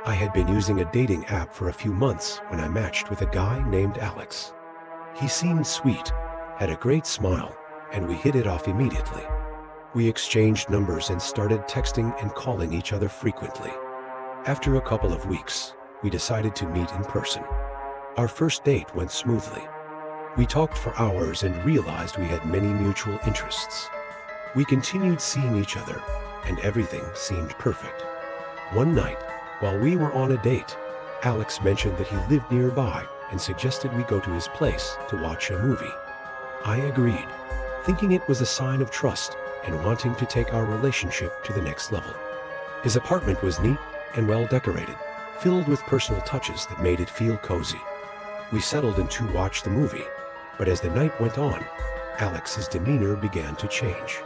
I had been using a dating app for a few months when I matched with a guy named Alex. He seemed sweet, had a great smile, and we hit it off immediately. We exchanged numbers and started texting and calling each other frequently. After a couple of weeks, we decided to meet in person. Our first date went smoothly. We talked for hours and realized we had many mutual interests. We continued seeing each other, and everything seemed perfect. One night, while we were on a date, Alex mentioned that he lived nearby and suggested we go to his place to watch a movie. I agreed, thinking it was a sign of trust and wanting to take our relationship to the next level. His apartment was neat and well decorated, filled with personal touches that made it feel cozy. We settled in to watch the movie, but as the night went on, Alex's demeanor began to change.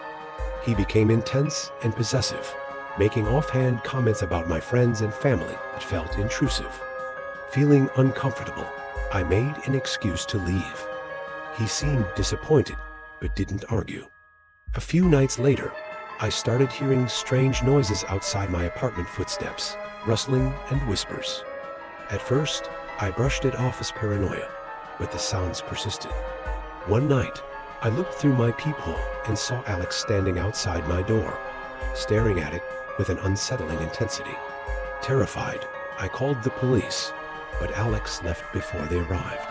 He became intense and possessive, making offhand comments about my friends and family that felt intrusive. Feeling uncomfortable, I made an excuse to leave. He seemed disappointed, but didn't argue. A few nights later, I started hearing strange noises outside my apartment: footsteps, rustling, and whispers. At first, I brushed it off as paranoia, but the sounds persisted. One night, I looked through my peephole and saw Alex standing outside my door, staring at it with an unsettling intensity. Terrified, I called the police, but Alex left before they arrived.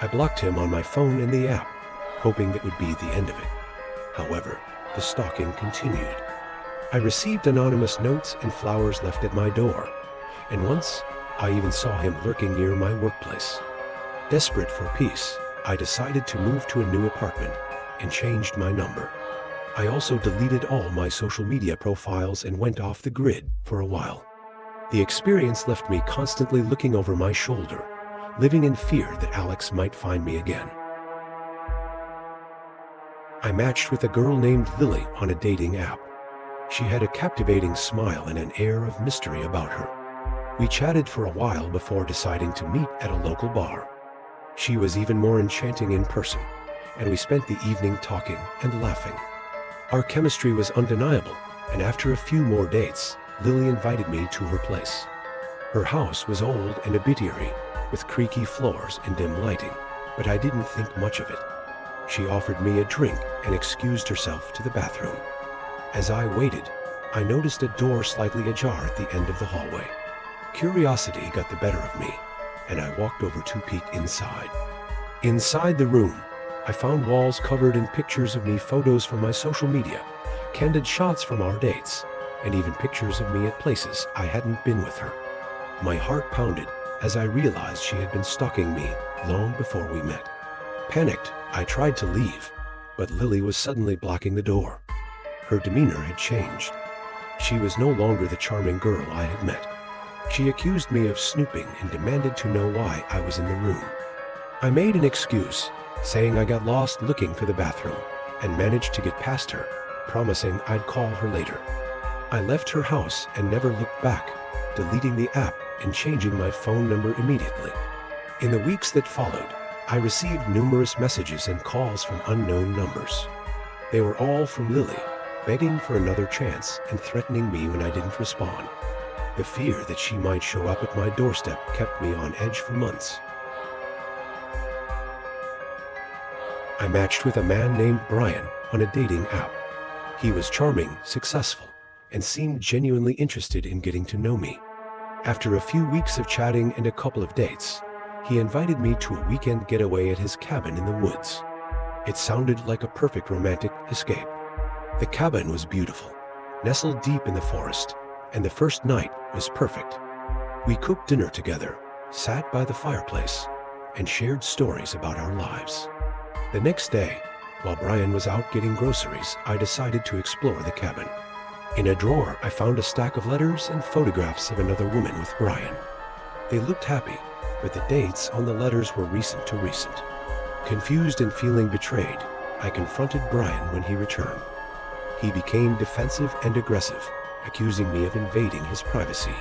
I blocked him on my phone and the app, hoping that would be the end of it. However, the stalking continued. I received anonymous notes and flowers left at my door, and once, I even saw him lurking near my workplace. Desperate for peace, I decided to move to a new apartment and changed my number. I also deleted all my social media profiles and went off the grid for a while. The experience left me constantly looking over my shoulder, living in fear that Alex might find me again. I matched with a girl named Lily on a dating app. She had a captivating smile and an air of mystery about her. We chatted for a while before deciding to meet at a local bar. She was even more enchanting in person, and we spent the evening talking and laughing. Our chemistry was undeniable, and after a few more dates, Lily invited me to her place. Her house was old and a bit eerie, with creaky floors and dim lighting, but I didn't think much of it. She offered me a drink and excused herself to the bathroom. As I waited, I noticed a door slightly ajar at the end of the hallway. Curiosity got the better of me, and I walked over to peek inside. Inside the room, I found walls covered in pictures of me, photos from my social media, candid shots from our dates, and even pictures of me at places I hadn't been with her. My heart pounded as I realized she had been stalking me long before we met. Panicked, I tried to leave, but Lily was suddenly blocking the door. Her demeanor had changed. She was no longer the charming girl I had met. She accused me of snooping and demanded to know why I was in the room. I made an excuse, saying I got lost looking for the bathroom, and managed to get past her, promising I'd call her later. I left her house and never looked back, deleting the app and changing my phone number immediately. In the weeks that followed, I received numerous messages and calls from unknown numbers. They were all from Lily, begging for another chance and threatening me when I didn't respond. The fear that she might show up at my doorstep kept me on edge for months. I matched with a man named Brian on a dating app. He was charming, successful, and seemed genuinely interested in getting to know me. After a few weeks of chatting and a couple of dates, he invited me to a weekend getaway at his cabin in the woods. It sounded like a perfect romantic escape. The cabin was beautiful, nestled deep in the forest, and the first night was perfect. We cooked dinner together, sat by the fireplace, and shared stories about our lives. The next day, while Brian was out getting groceries, I decided to explore the cabin. In a drawer, I found a stack of letters and photographs of another woman with Brian. They looked happy, but the dates on the letters were recent. Confused and feeling betrayed, I confronted Brian when he returned. He became defensive and aggressive, accusing me of invading his privacy.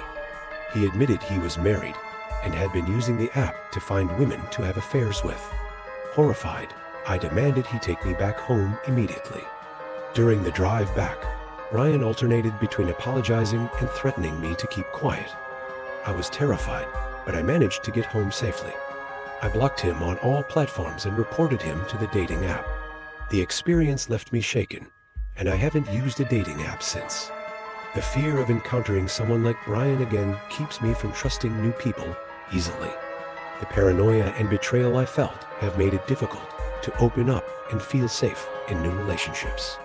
He admitted he was married and had been using the app to find women to have affairs with. Horrified, I demanded he take me back home immediately. During the drive back, Brian alternated between apologizing and threatening me to keep quiet. I was terrified, but I managed to get home safely. I blocked him on all platforms and reported him to the dating app. The experience left me shaken, and I haven't used a dating app since. The fear of encountering someone like Brian again keeps me from trusting new people easily. The paranoia and betrayal I felt have made it difficult to open up and feel safe in new relationships.